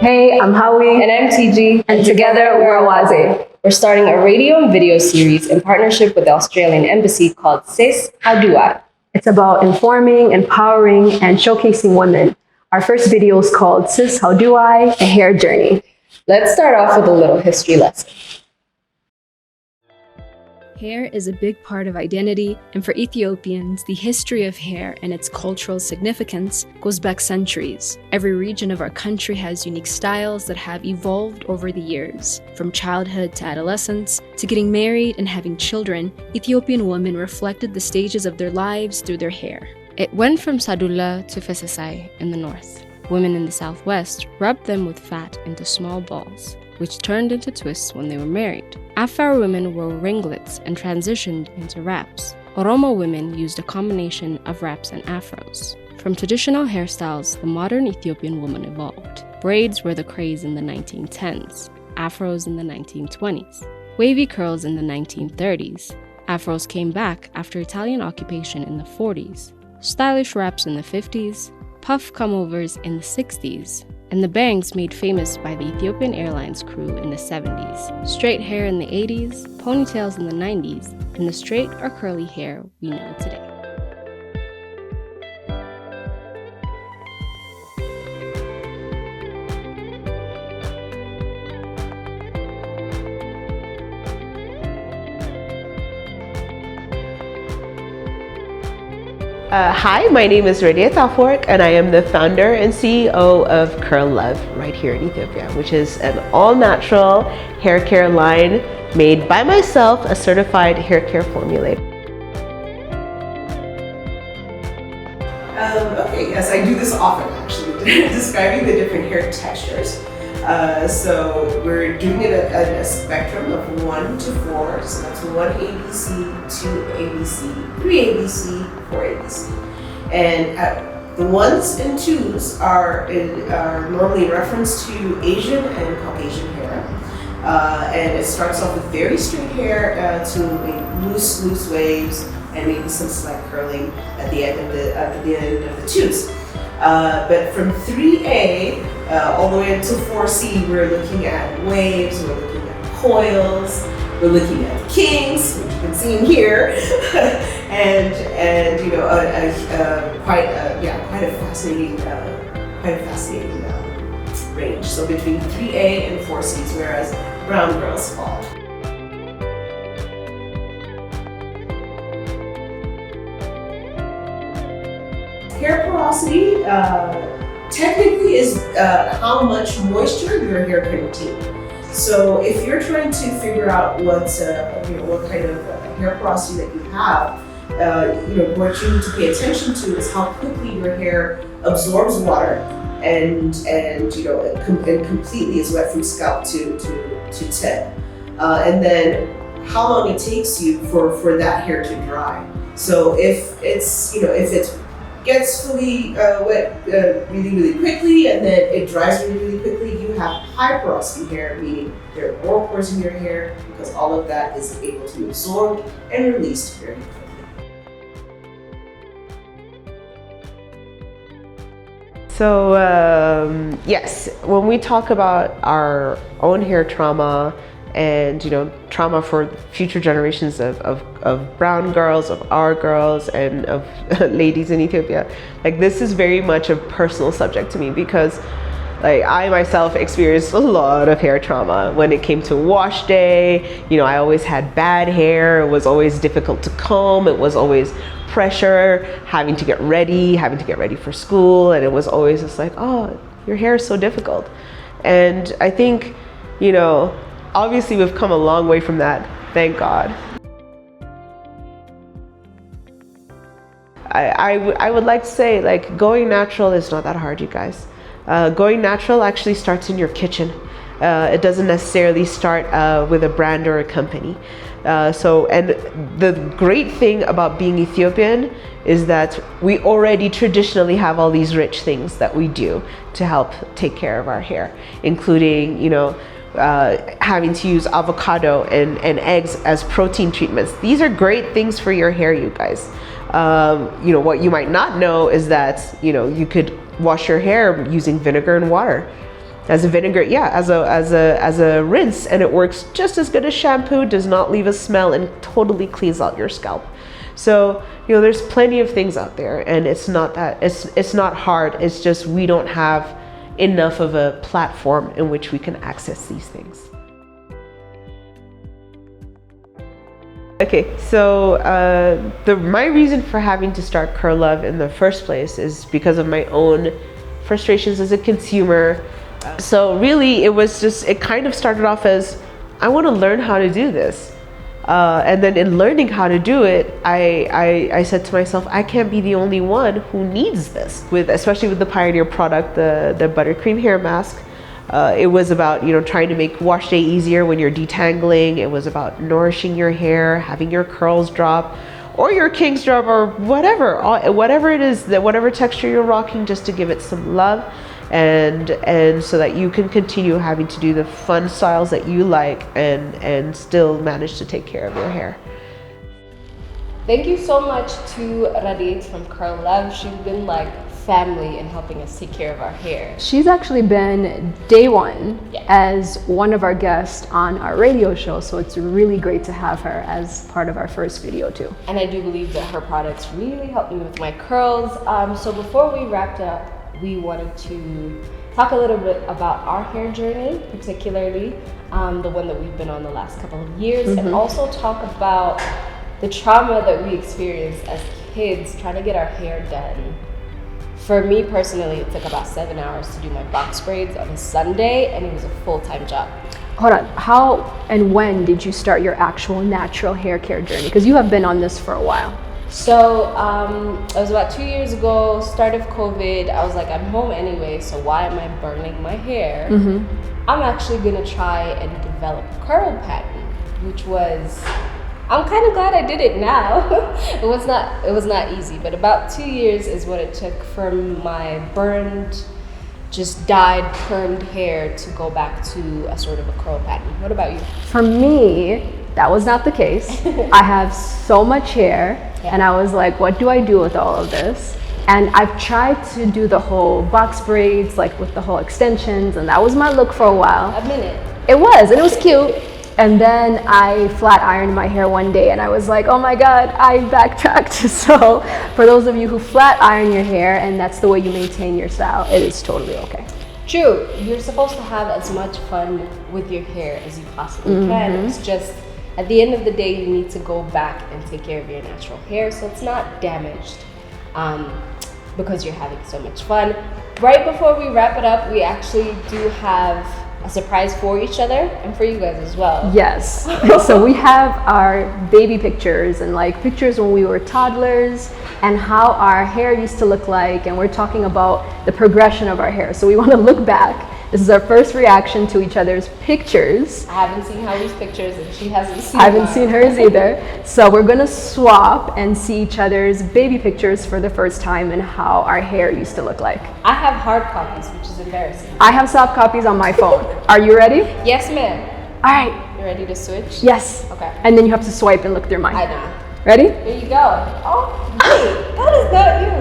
Hey, I'm Howie. And I'm TG. And together we're Awaze. We're starting a radio and video series in partnership with the Australian Embassy called Sis, How Do I? It's about informing, empowering, and showcasing women. Our first video is called Sis, How Do I? A Hair Journey. Let's start off with a little history lesson. Hair is a big part of identity, and for Ethiopians, the history of hair and its cultural significance goes back centuries. Every region of our country has unique styles that have evolved over the years. From childhood to adolescence, to getting married and having children, Ethiopian women reflected the stages of their lives through their hair. It went from sadula to fesesai in the north. Women in the southwest rubbed them with fat into small balls, which turned into twists when they were married. Afar women wore ringlets and transitioned into wraps. Oromo women used a combination of wraps and afros. From traditional hairstyles, the modern Ethiopian woman evolved. Braids were the craze in the 1910s, afros in the 1920s, wavy curls in the 1930s. Afros came back after Italian occupation in the 40s, stylish wraps in the 50s, puff come-overs in the 60s, and the bangs made famous by the Ethiopian Airlines crew in the 70s, straight hair in the 80s, ponytails in the 90s, and the straight or curly hair we know today. Hi, my name is Radia Tafwork, and I am the founder and CEO of Curl Love right here in Ethiopia, which is an all-natural hair care line made by myself, a certified hair care formulator. Okay, yes, I do this often actually, describing the different hair textures. So we're doing it at a spectrum of 1 to 4, so that's 1 ABC, 2 ABC, 3 ABC, 4 ABC. And the 1s and 2s are normally in reference to Asian and Caucasian hair. And it starts off with very straight hair to loose waves and maybe some slight curling at the end of the 2s. But from 3A all the way up to 4C, we're looking at waves, we're looking at coils, we're looking at kings, which you can see in here, and you know, quite a fascinating range. So between 3A and 4Cs, whereas brown girls fall. Hair porosity technically is how much moisture your hair can retain. So if you're trying to figure out what kind of hair porosity that you have, what you need to pay attention to is how quickly your hair absorbs water and completely is wet from scalp to tip, and then how long it takes you for that hair to dry. So if it gets fully wet really quickly and then it dries really quickly, you have high porosity hair, meaning there are more pores in your hair because all of that is able to be absorbed and released very quickly. So yes, when we talk about our own hair trauma and trauma for future generations of brown girls, of our girls, and of ladies in Ethiopia, like, this is very much a personal subject to me because, like, I myself experienced a lot of hair trauma when it came to wash day. I always had bad hair. It was always difficult to comb. It was always pressure, having to get ready for school, and it was always just like, oh, your hair is so difficult. And I think, obviously we've come a long way from that, thank God. I would like to say, like, going natural is not that hard, you guys. Going natural actually starts in your kitchen. It doesn't necessarily start with a brand or a company. And the great thing about being Ethiopian is that we already traditionally have all these rich things that we do to help take care of our hair, including, having to use avocado and eggs as protein treatments. These are great things for your hair, you guys. What you might not know is that, you could wash your hair using vinegar and water. As a vinegar, yeah, as a rinse, and it works just as good as shampoo, does not leave a smell, and totally cleans out your scalp. So, you know, there's plenty of things out there, and it's not hard. It's just we don't have enough of a platform in which we can access these things. Okay, so my reason for having to start Curl Love in the first place is because of my own frustrations as a consumer. So really, it kind of started off as, I want to learn how to do this. And then in learning how to do it, I said to myself, I can't be the only one who needs this. Especially with the Pioneer product, the buttercream hair mask. It was about, you know, trying to make wash day easier when you're detangling. It was about nourishing your hair, having your curls drop, or your kinks drop, or whatever it is, whatever texture you're rocking, just to give it some love, and so that you can continue having to do the fun styles that you like, and still manage to take care of your hair. Thank you so much to Radit from Curl Love. She's been like family in helping us take care of our hair. She's actually been day one Yeah. as one of our guests on our radio show, so it's really great to have her as part of our first video too. And I do believe that her products really helped me with my curls. So before we wrapped up, we wanted to talk a little bit about our hair journey, particularly the one that we've been on the last couple of years, and also talk about the trauma that we experienced as kids trying to get our hair done. For me personally, it took about 7 hours to do my box braids on a Sunday, and it was a full-time job. Hold on, how and when did you start your actual natural hair care journey? Because you have been on this for a while. So it was about 2 years ago, start of COVID. I was like, I'm home anyway, so why am I burning my hair? I'm actually gonna try and develop a curl pattern, which was, I'm kind of glad I did it now. It was not easy, but about 2 years is what it took for my burned, just dyed, permed hair to go back to a sort of a curl pattern. What about you? For me, that was not the case. I have so much hair, and I was like, what do I do with all of this? And I've tried to do the whole box braids, like with the whole extensions, and that was my look for a while. A minute. It was, and it was cute. And then I flat ironed my hair one day, and I was like, oh my God, I backtracked. So for those of you who flat iron your hair and that's the way you maintain your style, it is totally okay. True, you're supposed to have as much fun with your hair as you possibly can. It's just, at the end of the day, you need to go back and take care of your natural hair so it's not damaged, because you're having so much fun. Right before we wrap it up, we actually do have a surprise for each other and for you guys as well. Yes. So we have our baby pictures, and like pictures when we were toddlers and how our hair used to look like, and we're talking about the progression of our hair. So we want to look back. This is our first reaction to each other's pictures. I haven't seen Howie's pictures and she hasn't seen I haven't mine. seen hers either. So we're gonna swap and see each other's baby pictures for the first time and how our hair used to look like. I have hard copies, which is embarrassing. I have soft copies on my phone. Are you ready? Yes, ma'am. All right. You ready to switch? Yes. Okay. And then you have to swipe and look through mine. I know. Ready? There you go. Oh, wait, that is not you.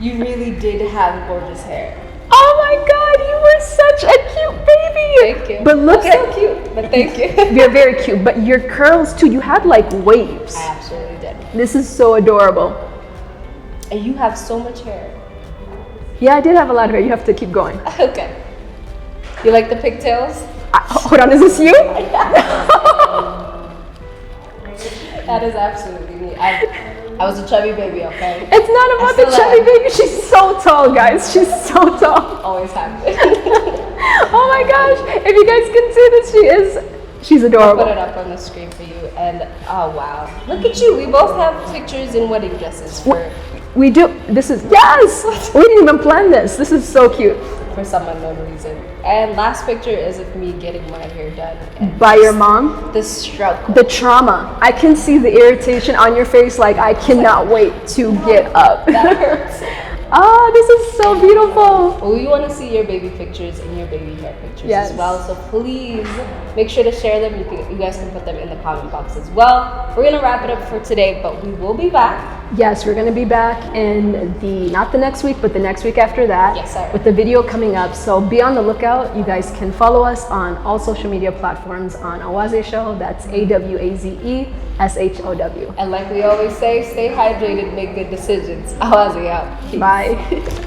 You really did have gorgeous hair. Oh my God, you were such a cute baby. Thank you. But look I'm so cute, but thank you. You're very cute, but your curls too, you had like waves. I absolutely did. This is so adorable. And you have so much hair. Yeah, I did have a lot of hair. You have to keep going. Okay. You like the pigtails? Hold on, is this you? That is absolutely me. I was a chubby baby, okay? It's not about the chubby baby. She's so tall, guys. She's so tall. Always have been. Oh my gosh. If you guys can see this, she's adorable. Put it up on the screen for you, and oh wow. Look at you. We both have pictures in wedding dresses We do. This is, yes. We didn't even plan this. This is so cute. for some unknown reason. And last picture is of me getting my hair done. And By your mom? the struggle. The trauma. I can see the irritation on your face, like I cannot wait to get up. That hurts. Oh, this is so beautiful. Well, we want to see your baby pictures and your baby hair pictures Yes. as well. So please make sure to share them. You guys can put them in the comment box as well. We're gonna wrap it up for today, but we will be back Yes, we're going to be back in not the next week, but the next week after that. Yes, sir. With the video coming up. So be on the lookout. You guys can follow us on all social media platforms on Awaze Show. That's AWAZESHOW. And like we always say, stay hydrated, make good decisions. Awazi out. Peace. Bye.